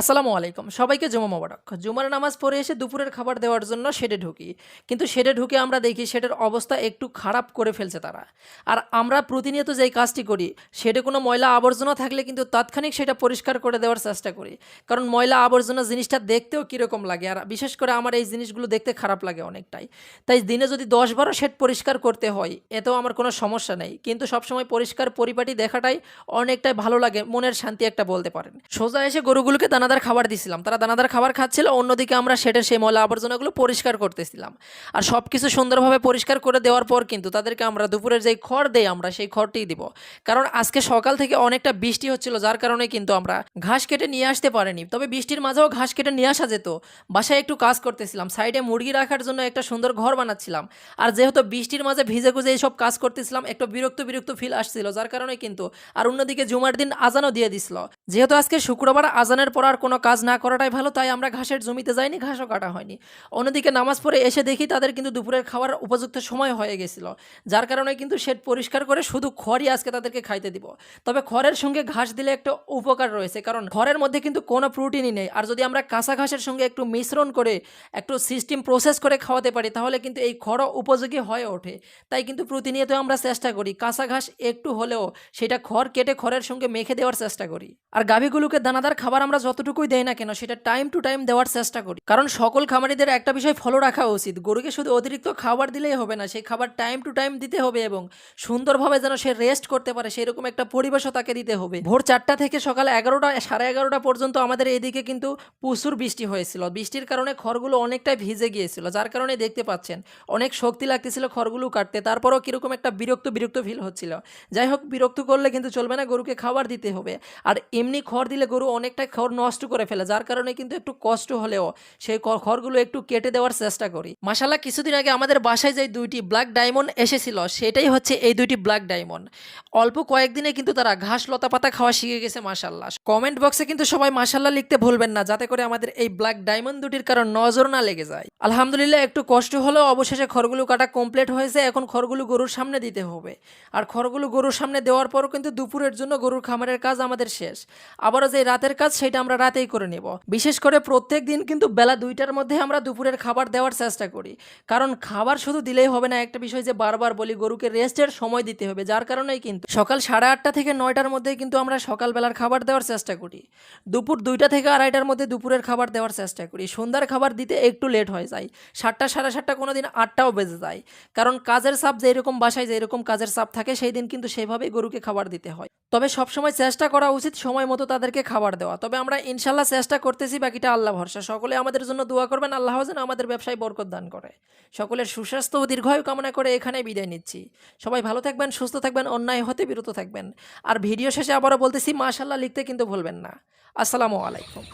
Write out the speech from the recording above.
আসসালামু আলাইকুম। সবাইকে জুমা মোবারক। জুমার নামাজ পড়ে এসে দুপুরের খাবার দেওয়ার জন্য শেডে ঢুকি। কিন্তু শেডে ঢুকে আমরা দেখি শেডের অবস্থা একটু খারাপ করে ফেলছে তারা। আর আমরা প্রতিনিয়ত যেই কাজটি করি, শেডে কোনো ময়লা আবর্জনা থাকলে কিন্তু তাৎক্ষণিক সেটা পরিষ্কার করে দেওয়ার চেষ্টা করি। কারণ ময়লা আবর্জনা জিনিসটা দেখতেও কীরকম লাগে, আর বিশেষ করে আমার এই জিনিসগুলো দেখতে খারাপ লাগে অনেকটাই। তাই দিনে যদি ১০-১২ শেড পরিষ্কার করতে হয়, এতেও আমার কোনো সমস্যা নেই। কিন্তু সবসময় পরিষ্কার পরিপাটি দেখাটাই অনেকটাই ভালো লাগে, মনের শান্তি একটা বলতে পারেন। সোজা এসে গরুগুলোকে দানাদার খাবার দিছিলাম, তারা দানাদার খাবার খাচ্ছিল, অন্যদিকে আমরা শেডের সেই ময়লা আবর্জনাগুলো পরিষ্কার করতেছিলাম। আর সব কিছু সুন্দরভাবে পরিষ্কার করে দেওয়ার পর কিন্তু তাদেরকে আমরা দুপুরের যেই খড় দেই আমরা সেই খড়টিই দিব। কারণ আজকে সকাল থেকে অনেকটা বৃষ্টি হচ্ছিল, যার কারণে কিন্তু আমরা ঘাস কেটে নিয়ে আসতে পারিনি। তবে বৃষ্টির মাঝেও ঘাস কেটে নিয়ে আসা যেত। বাসায় একটু কাজ করতেছিলাম, সাইডে মুরগি রাখার জন্য একটা সুন্দর ঘর বানাচ্ছিলাম। আর যেহেতু বৃষ্টির মাঝে ভিজে গুজে এইসব কাজ করতেছিলাম, একটু বিরক্ত বিরক্ত ফিল আসছিল, যার কারণে কিন্তু আর অন্যদিকে জুমার দিন আজানও দিয়ে দিছিল। যেহেতু আজকে শুক্রবার, আজানের পর আর কোনো কাজ না করাটাই ভালো, তাই আমরা ঘাসের জমিতে যাইনি, ঘাসও কাটা হয়নি। অন্যদিকে নামাজ পড়ে এসে দেখি তাদের কিন্তু দুপুরের খাওয়ার উপযুক্ত সময় হয়ে গেছিল, যার কারণে কিন্তু শেড পরিষ্কার করে শুধু খড়ই আজকে তাদেরকে খাইতে দিব। তবে খড়ের সঙ্গে ঘাস দিলে একটা উপকার রয়েছে, কারণ খড়ের মধ্যে কিন্তু কোনো প্রোটিনই নেই। আর যদি আমরা কাঁচা ঘাসের সঙ্গে একটু মিশ্রণ করে একটু সিস্টেম প্রসেস করে খাওয়াতে পারি, তাহলে কিন্তু এই খড়ও উপযোগী হয়ে ওঠে। তাই কিন্তু প্রতিনিয়ত আমরা চেষ্টা করি কাঁচা ঘাস একটু হলেও সেটা খড় কেটে খড়ের সঙ্গে মেখে দেওয়ার চেষ্টা করি। আর গাভীগুলোকে দানাদার খাবার আমরা যতটুকুই দেই না কেন, সেটা টাইম টু টাইম দেওয়ার চেষ্টা করি। কারণ সকল খামারিদের একটা বিষয় ফলো রাখা উচিত, গরুকে শুধু অতিরিক্ত খাবার দিলেই হবে না, সেই খাবার টাইম টু টাইম দিতে হবে এবং সুন্দরভাবে যেন সে রেস্ট করতে পারে সেরকম একটা পরিবেশও তাকে দিতে হবে। ভোর ৪টা থেকে সকাল ১১টা ১১:৩০ পর্যন্ত আমাদের এইদিকে কিন্তু প্রচুর বৃষ্টি হয়েছিল। বৃষ্টির কারণে খড়গুলো অনেকটাই ভিজে গিয়েছিল, যার কারণে দেখতে পাচ্ছেন অনেক শক্তি লাগতেছিল খড়গুলো কাটতে। তারপরও কীরকম একটা বিরক্ত বিরক্ত ফিল হচ্ছিল। যাই হোক, বিরক্ত করলে কিন্তু চলবে না, গরুকে খাবার দিতে হবে। আর এমনি খড় দিলে গরু অনেকটা খড় নষ্ট করে ফেলে, যার কারণে কিন্তু একটু কষ্ট হলেও সেই খড়গুলো একটু কেটে দেওয়ার চেষ্টা করি। মাশাআল্লাহ, কিছুদিন আগে আমাদের বাসায় যে ২টি ব্ল্যাক ডায়মন্ড এসেছিল, সেটাই হচ্ছে এই ২টি ব্ল্যাক ডায়মন্ড। অল্প কয়েকদিনে কিন্তু তারা ঘাস লতা পাতা খাওয়া শিখে গেছে মাশাআল্লাহ। কমেন্ট বক্সে কিন্তু সবাই মাশাআল্লাহ লিখতে ভুলবেন না, যাতে করে আমাদের এই ব্ল্যাক ডায়মন্ড দুটির কারণ নজর না লেগে যায়। আলহামদুলিল্লাহ, একটু কষ্ট হলেও অবশেষে খড়গুলো কাটা কমপ্লিট হয়েছে। এখন খড়গুলো গরুর সামনে দিতে হবে। আর খড়গুলো গরুর সামনে দেওয়ার পরও কিন্তু দুপুরের জন্য গরুর খামারের কাজ আমাদের শেষ। আবারও যে রাতের কাজ সেটা আমরা রাতেই করে নেব। বিশেষ করে প্রত্যেক দিন কিন্তু বেলা ২টার মধ্যে আমরা দুপুরের খাবার দেওয়ার চেষ্টা করি। কারণ খাবার শুধু দিলেই হবে না, একটা বিষয় যে বারবার বলি, গরুকে রেস্টের সময় দিতে হবে। যার কারণেই কিন্তু সকাল ৮:৩০ থেকে ৯টার মধ্যে কিন্তু আমরা সকালবেলার খাবার দেওয়ার চেষ্টা করি। দুপুর ২টা থেকে ২:৩০ মধ্যে দুপুরের খাবার দেওয়ার চেষ্টা করি। সন্ধ্যার খাবার দিতে একটু লেট হয়ে যায়, ৭টা ৭:৩০, কোনো দিন ৮টাও বেজে যায়। কারণ কাজের চাপ যেরকম, বাসায় যেরকম কাজের চাপ থাকে, সেই দিন কিন্তু সেভাবেই গরুকে খাবার দিতে হয়। তবে সবসময় চেষ্টা করা উচিত সময় মতো তাদেরকে খাবার দেওয়া। তবে আমরা ইনশাল্লাহ চেষ্টা করতেছি, বাকিটা আল্লাহ ভরসা। সকলে আমাদের জন্য দোয়া করবেন, আল্লাহ যেন আমাদের ব্যবসায় বরকত দান করে। সকলের সুস্বাস্থ্য ও দীর্ঘায়ু কামনা করে এখানেই বিদায় নিচ্ছি। সবাই ভালো থাকবেন, সুস্থ থাকবেন, অন্যায় হতে বিরত থাকবেন। আর ভিডিও শেষে আবারও বলতেছি, মাশাআল্লাহ লিখতে কিন্তু ভুলবেন না। আসসালামু আলাইকুম।